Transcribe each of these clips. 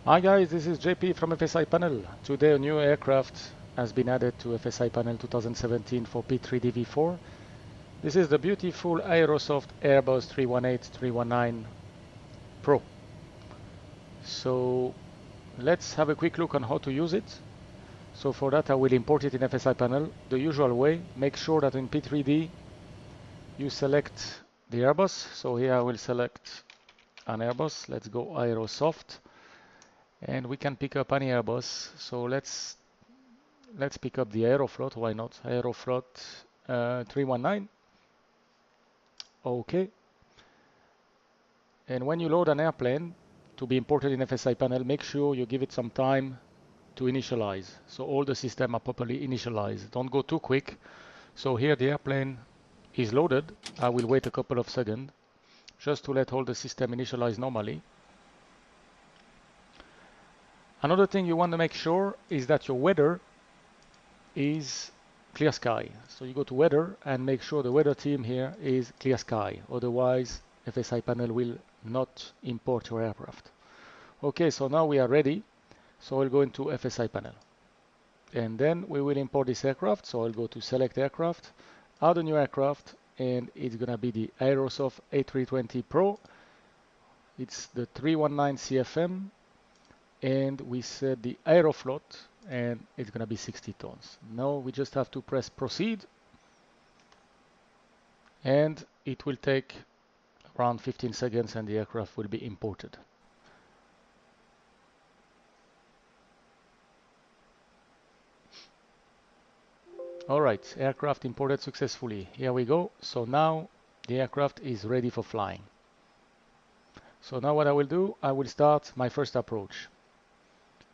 Hi guys, this is JP from FSiPanel. Today a new aircraft has been added to FSiPanel 2017 for P3D V4. This is the beautiful Aerosoft Airbus 318-319 Pro. So let's have a quick look on how to use it. So for that I will import it in FSiPanel the usual way. Make sure that in P3D you select the Airbus. So here I will select an Airbus. Let's go Aerosoft. And we can pick up any Airbus. So let's pick up the Aeroflot. Why not? Aeroflot 319. Okay. And when you load an airplane to be imported in FSiPanel, make sure you give it some time to initialize. So all the systems are properly initialized. Don't go too quick. So here the airplane is loaded. I will wait a couple of seconds just to let all the system initialize normally. Another thing you want to make sure is that your weather is clear sky. So you go to weather and make sure the weather team here is clear sky. Otherwise, FSiPanel will not import your aircraft. Okay, so now we are ready. So I'll go into FSiPanel. And then we will import this aircraft. So I'll go to select aircraft, add a new aircraft, and it's going to be the Aerosoft A320 Pro. It's the 319 CFM. And we set the Aeroflot, and it's going to be 60 tons. Now we just have to press proceed, and it will take around 15 seconds and the aircraft will be imported. Alright, aircraft imported successfully. Here we go. So now the aircraft is ready for flying. So now what I will do, I will start my first approach.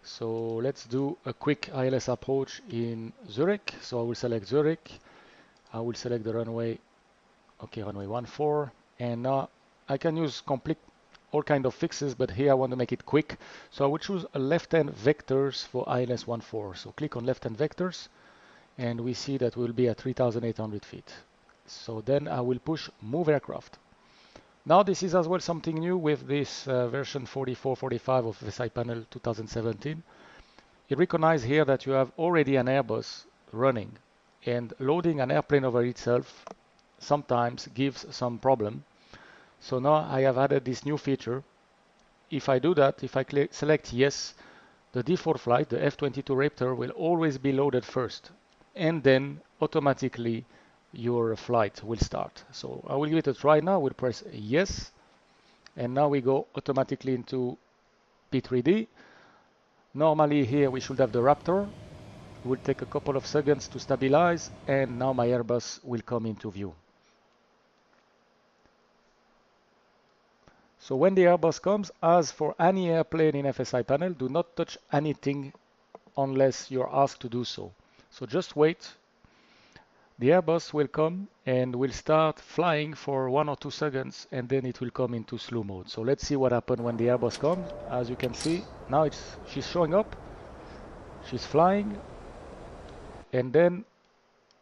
So let's do a quick ILS approach in Zurich. So I will select Zurich. I will select the runway, okay, runway 14. And now I can use all kind of fixes, but here I want to make it quick. So I will choose a left-hand vectors for ILS 14. So click on left-hand vectors, and we see that we'll be at 3,800 feet. So then I will push move aircraft. Now this is as well something new with this version 4445 of FSiPanel 2017. It recognizes here that you have already an Airbus running, and loading an airplane over itself sometimes gives some problem. So now I have added this new feature. If I do that, if I select yes, the default flight, the F-22 Raptor, will always be loaded first, and then automatically your flight will start. So I will give it a try now. We'll press yes, and now we go automatically into P3D. Normally here we should have the Raptor. It will take a couple of seconds to stabilize, and now my Airbus will come into view. So when the Airbus comes, as for any airplane in FSiPanel, do not touch anything unless you're asked to do so. So just wait. The Airbus will come and will start flying for 1 or 2 seconds, and then it will come into slow mode. So let's see what happens when the Airbus comes. As you can see, now she's showing up, she's flying, and then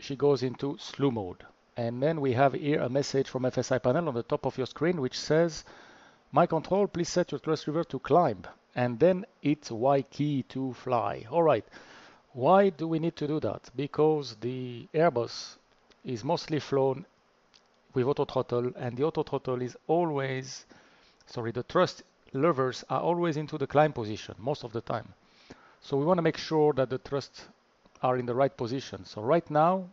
she goes into slow mode. And then we have here a message from FSiPanel on the top of your screen which says, "My control, please set your thrust lever to climb," and then it's Y key to fly. All right. Why do we need to do that? Because the Airbus is mostly flown with auto throttle, and the auto throttle is always, the thrust levers are always into the climb position most of the time. So we want to make sure that the thrusts are in the right position. So right now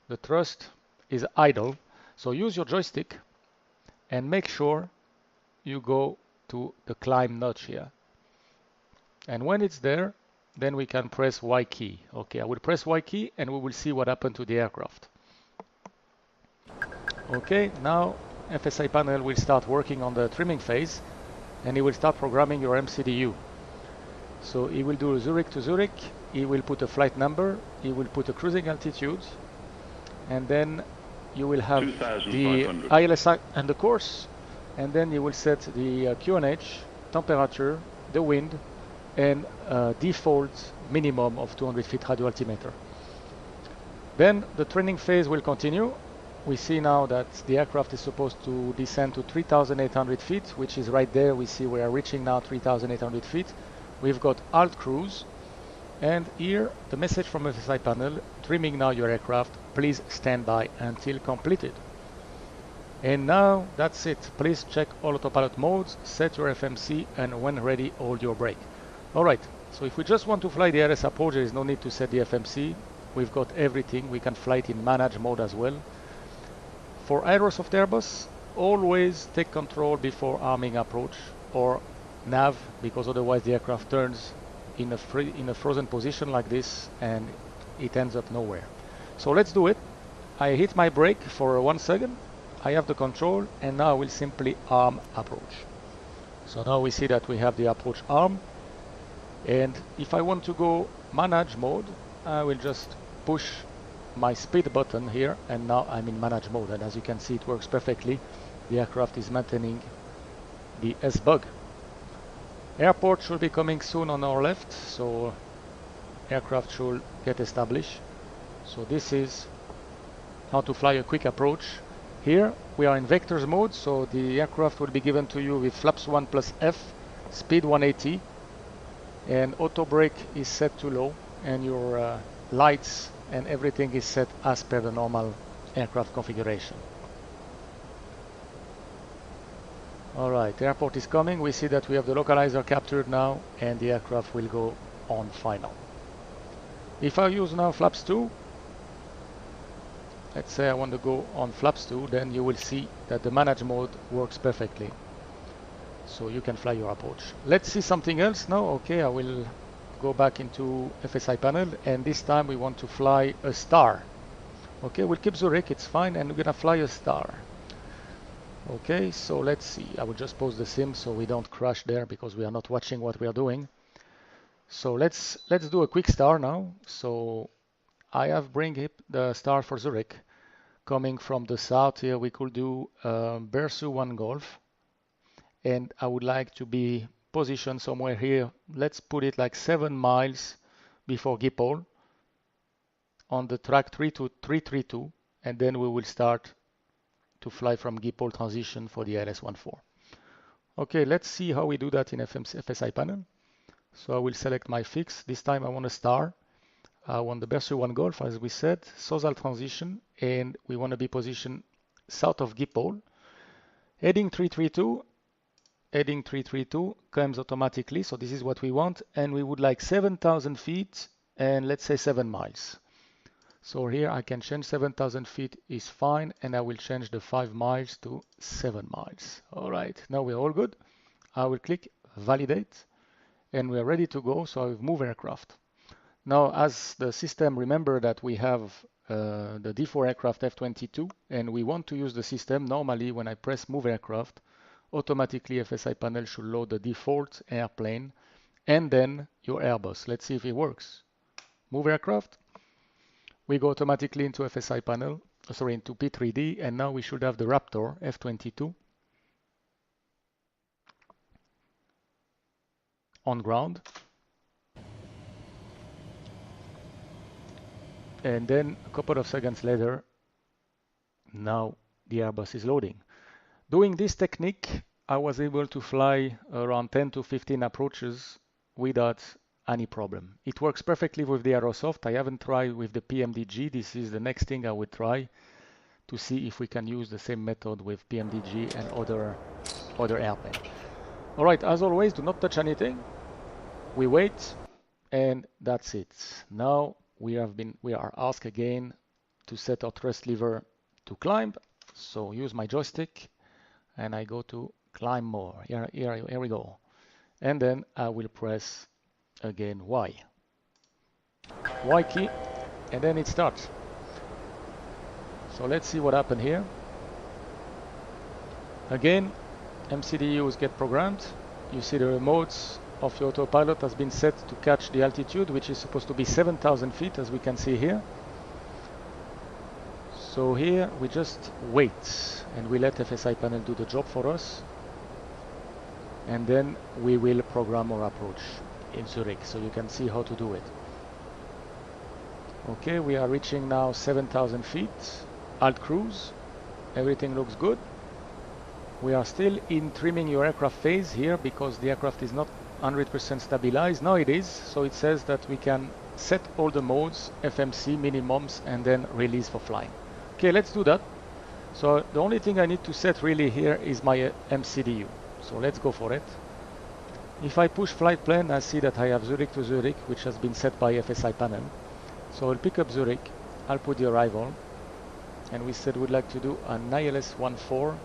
the thrust is idle. So use your joystick and make sure you go to the climb notch here. And when it's there, then we can press Y key. Okay, I will press Y key and we will see what happened to the aircraft. Okay, now FSiPanel will start working on the trimming phase, and it will start programming your MCDU. So he will do Zurich to Zurich, he will put a flight number, he will put a cruising altitude, and then you will have the ILS and the course, and then you will set the QNH, temperature, the wind, and default minimum of 200 feet radio altimeter. Then the training phase will continue, we see now that the aircraft is supposed to descend to 3,800 feet, which is right there. We see we are reaching now 3,800 feet. We've got alt cruise, and here the message from FSiPanel: trimming now your aircraft, please stand by until completed. And now that's it. Please check all autopilot modes, set your FMC, and when ready, hold your brake. Alright, so if we just want to fly the LS approach, there is no need to set the FMC. We've got everything. We can fly it in manage mode as well. For Aerosoft Airbus, always take control before arming approach or nav, because otherwise the aircraft turns in a frozen position like this and it ends up nowhere. So let's do it. I hit my brake for 1 second. I have the control, and now I will simply arm approach. So now we see that we have the approach arm, and if I want to go manage mode, I will just push my speed button here, and now I'm in manage mode, and as you can see, it works perfectly. The aircraft is maintaining the S-bug. Airport should be coming soon on our left, so aircraft should get established. So this is how to fly a quick approach. Here we are in vectors mode, so the aircraft will be given to you with flaps 1 plus F, speed 180, and auto brake is set to low, and your lights and everything is set as per the normal aircraft configuration. Alright, the airport is coming. We see that we have the localizer captured now, and the aircraft will go on final. If I use now flaps 2, let's say I want to go on flaps 2, then you will see that the manage mode works perfectly. So you can fly your approach. Let's see something else now. Okay, I will go back into FSiPanel, and this time we want to fly a star. Okay, we'll keep Zurich, it's fine, and we're gonna fly a star. Okay, so let's see. I will just pause the sim so we don't crash there, because we are not watching what we are doing. So let's do a quick star now. So I have bring the star for Zurich. Coming from the south here, we could do Bersu 1 Golf, and I would like to be positioned somewhere here. Let's put it like 7 miles before Schiphol on the track 332, and then we will start to fly from Schiphol transition for the LS14. Okay, let's see how we do that in FSiPanel. So I will select my fix. This time I want a star. I want the Bersu 1 Golf, as we said, Sozal transition, and we want to be positioned south of Schiphol. Heading 332 comes automatically, so this is what we want, and we would like 7,000 feet and let's say 7 miles. So here I can change 7,000 feet is fine, and I will change the 5 miles to 7 miles. All right, now we're all good. I will click validate, and we're ready to go, so I will move aircraft. Now, as the system, remember that we have the D4 aircraft F22, and we want to use the system. Normally, when I press move aircraft, automatically FSiPanel should load the default airplane and then your Airbus. Let's see if it works. Move aircraft. We go automatically into FSiPanel, sorry, into P3D, and now we should have the Raptor F22 on ground. And then a couple of seconds later, now the Airbus is loading. Doing this technique, I was able to fly around 10 to 15 approaches without any problem. It works perfectly with the Aerosoft. I haven't tried with the PMDG. This is the next thing I would try to see if we can use the same method with PMDG and other airplanes. All right, as always, do not touch anything. We wait, and that's it. Now we are asked again to set our thrust lever to climb. So use my joystick, and I go to climb more. Here we go. And then I will press again Y key, and then it starts. So let's see what happened here. Again, MCDUs get programmed. You see the remotes of your autopilot has been set to catch the altitude, which is supposed to be 7,000 feet, as we can see here. So here we just wait, and we let FSiPanel do the job for us, and then we will program our approach in Zurich, so you can see how to do it. Okay, we are reaching now 7,000 feet. alt cruise. Everything looks good. We are still in trimming your aircraft phase here because the aircraft is not 100% stabilized. Now it is, so it says that we can set all the modes, FMC, minimums, and then release for flying. Okay, let's do that. So the only thing I need to set really here is my MCDU. So let's go for it. If I push flight plan, I see that I have Zurich to Zurich, which has been set by FSiPanel. So I'll pick up Zurich, I'll put the arrival, and we said we'd like to do an ILS 14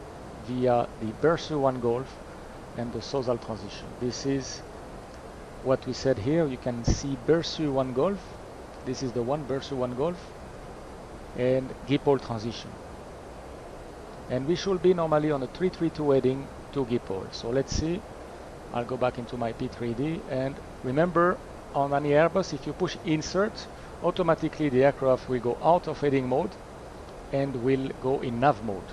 via the Bersu 1 Golf and the Sozal transition. This is what we said here. You can see Bersu 1 Golf. This is the one Bersu 1 Golf and Gipol transition. And we should be normally on a 332 heading to Gipol. So let's see. I'll go back into my P3D, and remember, on any Airbus, if you push insert, automatically the aircraft will go out of heading mode and will go in nav mode.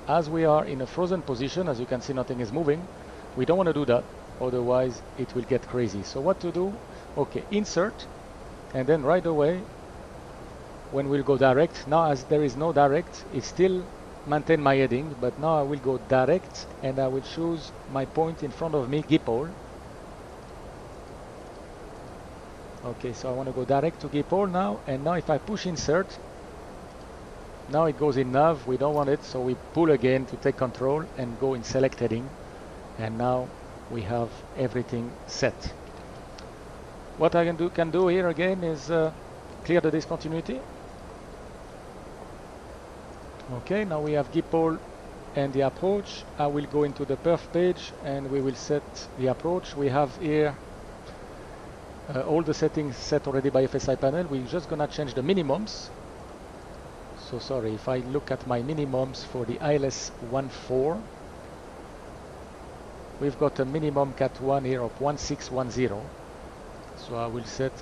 As we are in a frozen position, as you can see, nothing is moving. We don't want to do that, otherwise it will get crazy. So what to do? Okay, insert, and then right away when we'll go direct, now as there is no direct, it still maintain my heading, but now I will go direct and I will choose my point in front of me, Gipol. Okay, so I want to go direct to Gipol now, and now if I push insert, now it goes in nav. We don't want it, so we pull again to take control and go in select heading, and now we have everything set. What I can do here again is clear the discontinuity. Okay, now we have Gipol and the approach. I will go into the perf page and we will set the approach. We have here all the settings set already by FSiPanel. We're just gonna change the minimums. So sorry, if I look at my minimums for the ILS 14, we've got a minimum Cat 1 here of 1610. So I will set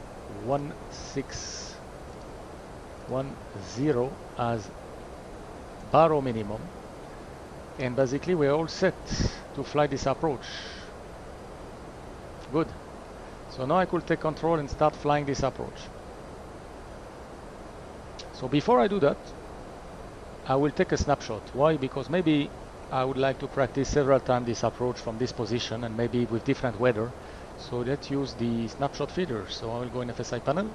1610 as barrow minimum, and basically we're all set to fly this approach. Good. So now I could take control and start flying this approach. So before I do that, I will take a snapshot. Why? Because maybe I would like to practice several times this approach from this position, and maybe with different weather. So let's use the snapshot feeder. So I will go in FSiPanel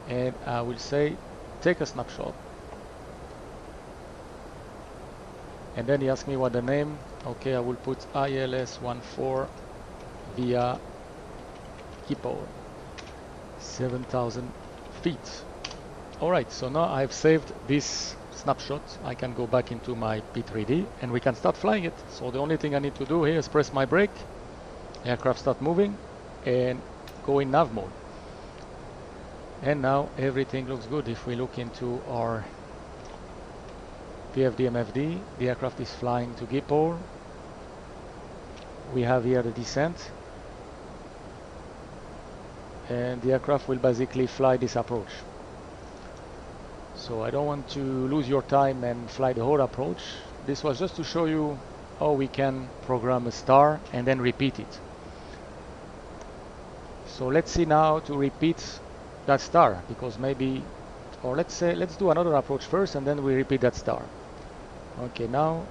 and I will say take a snapshot. And then he asked me what the name. Okay, I will put ILS 14 via Gipol, 7,000 feet. Alright, so now I've saved this snapshot. I can go back into my P3D and we can start flying it. So the only thing I need to do here is press my brake, aircraft start moving, and go in nav mode. And now everything looks good. If we look into our PFD-MFD, the aircraft is flying to Gipol. We have here the descent, and the aircraft will basically fly this approach. So I don't want to lose your time and fly the whole approach. This was just to show you how we can program a star and then repeat it. So let's see now to repeat that star, because maybe, or let's do another approach first and then we repeat that star. Okay, now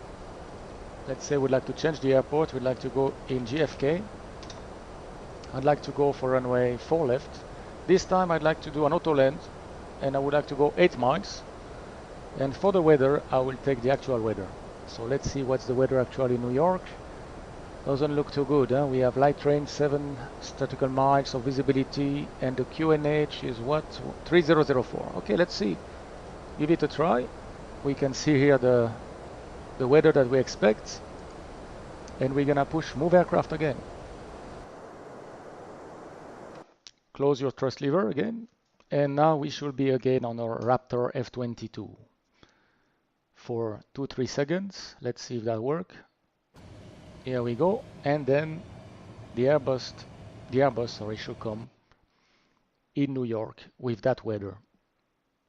let's say we'd like to change the airport. We'd like to go in JFK. I'd like to go for runway 4 left. This time I'd like to do an auto land, and I would like to go 8 miles. And for the weather, I will take the actual weather. So let's see what's the weather actually in New York. Doesn't look too good, huh? We have light rain, 7 nautical miles of visibility, and the QNH is what? 3004. Okay, let's see. Give it a try. We can see here the weather that we expect, and we're gonna push move aircraft again. Close your thrust lever again, and now we should be again on our Raptor F22 for 2-3 seconds. Let's see if that works. Here we go, and then the Airbus should come in New York with that weather.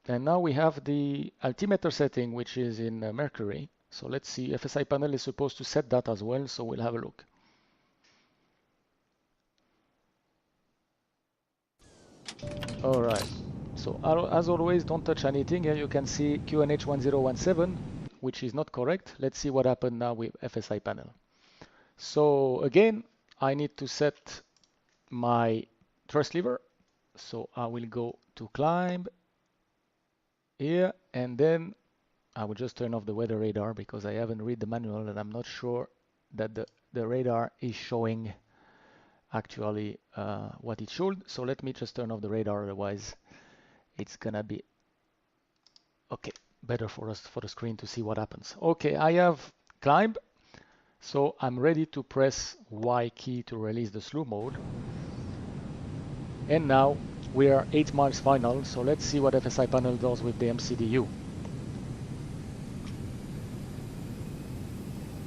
And now we have the altimeter setting, which is in Mercury. So let's see, FSiPanel is supposed to set that as well, so we'll have a look. Alright, So as always, don't touch anything. Here you can see QNH 1017, which is not correct. Let's see what happened now with FSiPanel. So again, I need to set my thrust lever. So I will go to climb here, and then I will just turn off the weather radar because I haven't read the manual and I'm not sure that the radar is showing actually what it should. So let me just turn off the radar, otherwise it's gonna be okay, better for us, for the screen, to see what happens. Okay, I have climbed, so I'm ready to press Y key to release the slew mode. And now we are 8 miles final, so let's see what FSiPanel does with the MCDU.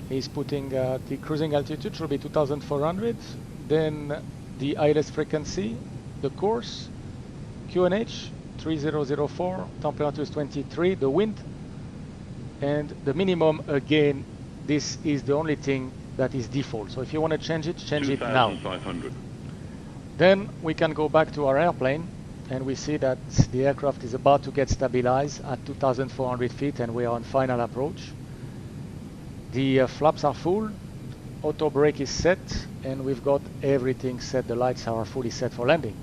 He's putting the cruising altitude should be 2,400, then the ILS frequency, the course, QNH 3004, temperature is 23, the wind, and the minimum, again, this is the only thing that is default. So if you want to change it now. Then we can go back to our airplane, and we see that the aircraft is about to get stabilized at 2,400 feet, and we are on final approach. The flaps are full, auto brake is set, and we've got everything set. The lights are fully set for landing.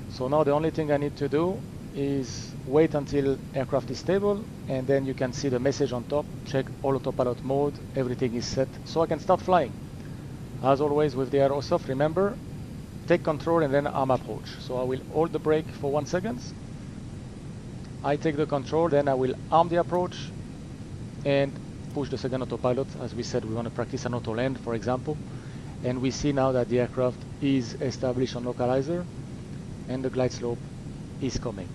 So now the only thing I need to do is wait until aircraft is stable, and then you can see the message on top, check all autopilot mode, everything is set, so I can start flying. As always with the Aerosoft, remember, take control and then arm approach. So I will hold the brake for 1 second. I take the control, then I will arm the approach and push the second autopilot. As we said, we want to practice an auto land, for example. And we see now that the aircraft is established on localizer and the glide slope is coming.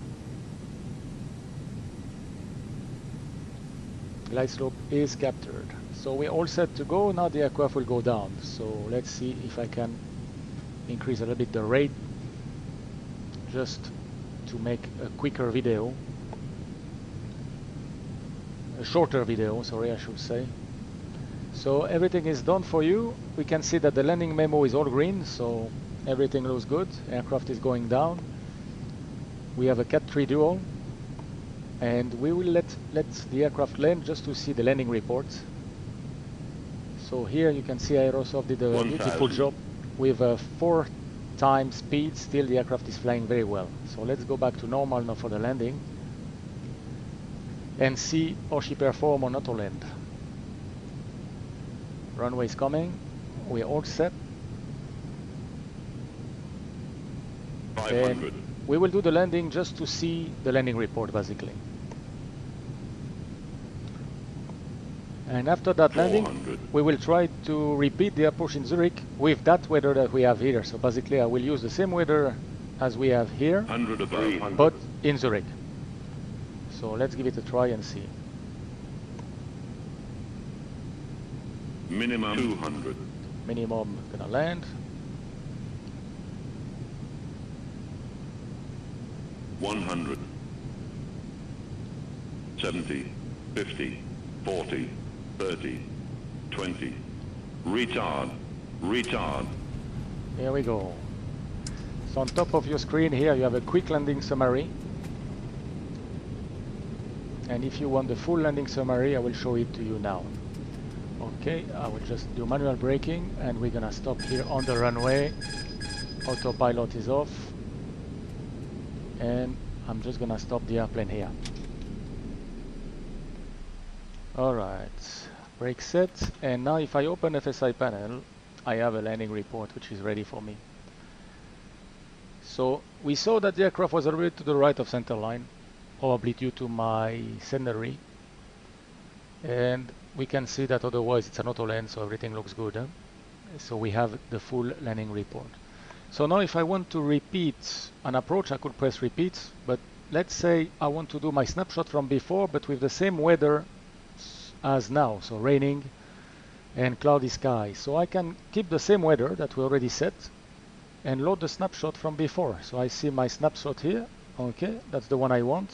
Glide slope is captured. So we're all set to go. Now the aircraft will go down. So let's see if I can increase a little bit the rate just to make a quicker video, a shorter video, sorry, I should say. So everything is done for you. We can see that the landing memo is all green, so everything looks good. Aircraft is going down. We have a Cat 3 dual, and we will let the aircraft land just to see the landing report. So here you can see Aerosoft did a beautiful job with 4 times speed. Still the aircraft is flying very well. So let's go back to normal now for the landing and see how she perform on auto land. Runway is coming. We're all set. 500. And we will do the landing just to see the landing report, basically. And after that landing, we will try to repeat the approach in Zurich with that weather that we have here. So basically, I will use the same weather as we have here, 100 above. but in Zurich. So let's give it a try and see. Minimum 200. Minimum gonna land. 100. 70. 50. 40. 30. 20. Retard. Retard. Here we go. So on top of your screen here, you have a quick landing summary. And if you want the full landing summary, I will show it to you now. Okay, I will just do manual braking, and we're gonna stop here on the runway. Autopilot is off, and I'm just gonna stop the airplane here. Alright, brake set, and now if I open FSiPanel, I have a landing report which is ready for me. So we saw that the aircraft was a little bit to the right of center line, probably due to my scenery, and we can see that otherwise it's an auto land, so everything looks good. So we have the full landing report. So now if I want to repeat an approach, I could press repeat, but let's say I want to do my snapshot from before, but with the same weather as now, so raining and cloudy sky. So I can keep the same weather that we already set and load the snapshot from before. So I see my snapshot here. Okay, that's the one I want.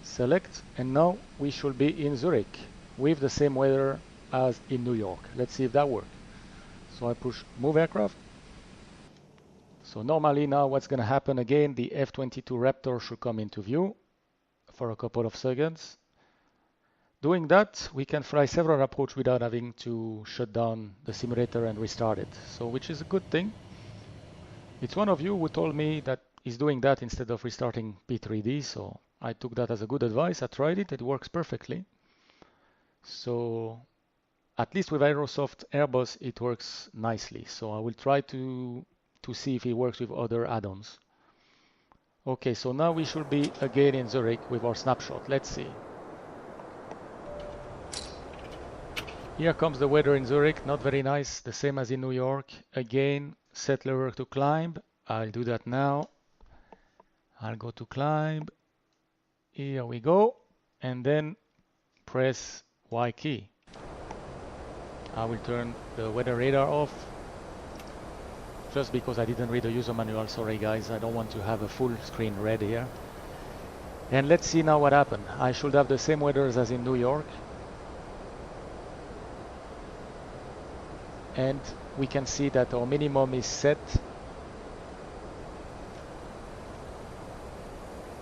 Select, and now we should be in Zurich with the same weather as in New York. Let's see if that works. So I push move aircraft. So normally now what's going to happen again, the F-22 Raptor should come into view for a couple of seconds. Doing that, we can fly several approaches without having to shut down the simulator and restart it, so which is a good thing. It's one of you who told me that he's doing that instead of restarting P3D, so I took that as a good advice. I tried it, it works perfectly. So at least with Aerosoft Airbus, it works nicely. So I will try to see if it works with other add-ons. Okay, so now we should be again in Zurich with our snapshot. Let's see. Here comes the weather in Zurich, not very nice, the same as in New York. Again, set lever to climb. I'll do that now. I'll go to climb. Here we go. And then press Y key. I will turn the weather radar off. Just because I didn't read the user manual, sorry guys, I don't want to have a full screen red here. And let's see now what happened. I should have the same weather as in New York. And we can see that our minimum is set.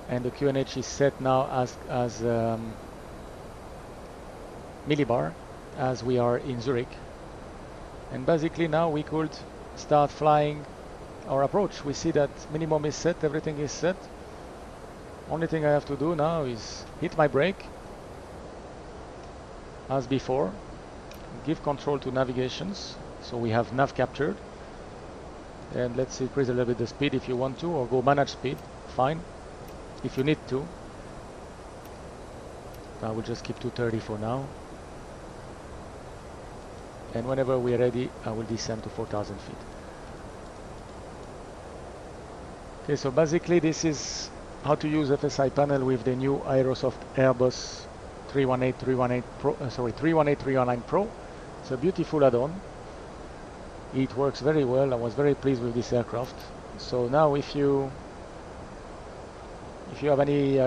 And the QNH is set now as millibar, as we are in Zurich. And basically now we could start flying our approach. We see that minimum is set, everything is set. Only thing I have to do now is hit my brake as before, give control to navigations, so we have nav captured, and let's increase a little bit the speed if you want to, or go manage speed, fine, if you need to. I will just keep 230 for now, and whenever we're ready I will descend to 4,000 feet. Okay, so basically this is how to use FSiPanel with the new Aerosoft Airbus 319 Pro. It's a beautiful add-on. It works very well. I was very pleased with this aircraft. So now if you have any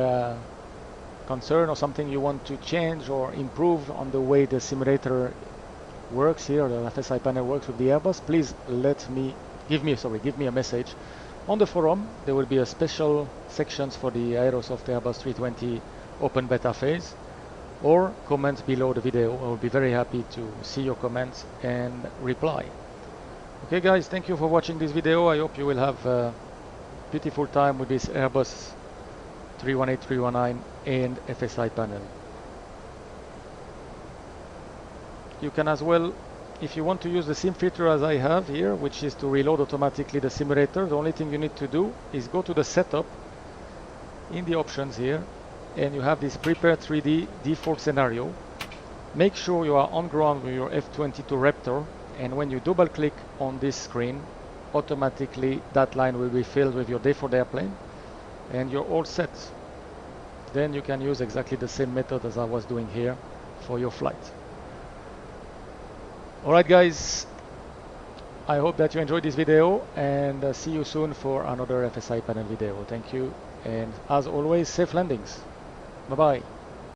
concern or something you want to change or improve on the way the simulator works here, the FSiPanel works with the Airbus, please give me a message. On the forum there will be a special sections for the Aerosoft Airbus 320 open beta phase, or comment below the video. I will be very happy to see your comments and reply. Okay guys, thank you for watching this video. I hope you will have a beautiful time with this Airbus 318, 319 and FSiPanel. You can as well, if you want to use the sim filter as I have here, which is to reload automatically the simulator, the only thing you need to do is go to the setup in the options here, and you have this prepare 3D default scenario. Make sure you are on ground with your F-22 Raptor, and when you double click on this screen, automatically that line will be filled with your default airplane and you're all set. Then you can use exactly the same method as I was doing here for your flight. Alright guys, I hope that you enjoyed this video, and see you soon for another FSiPanel video. Thank you, and as always, safe landings. Bye bye.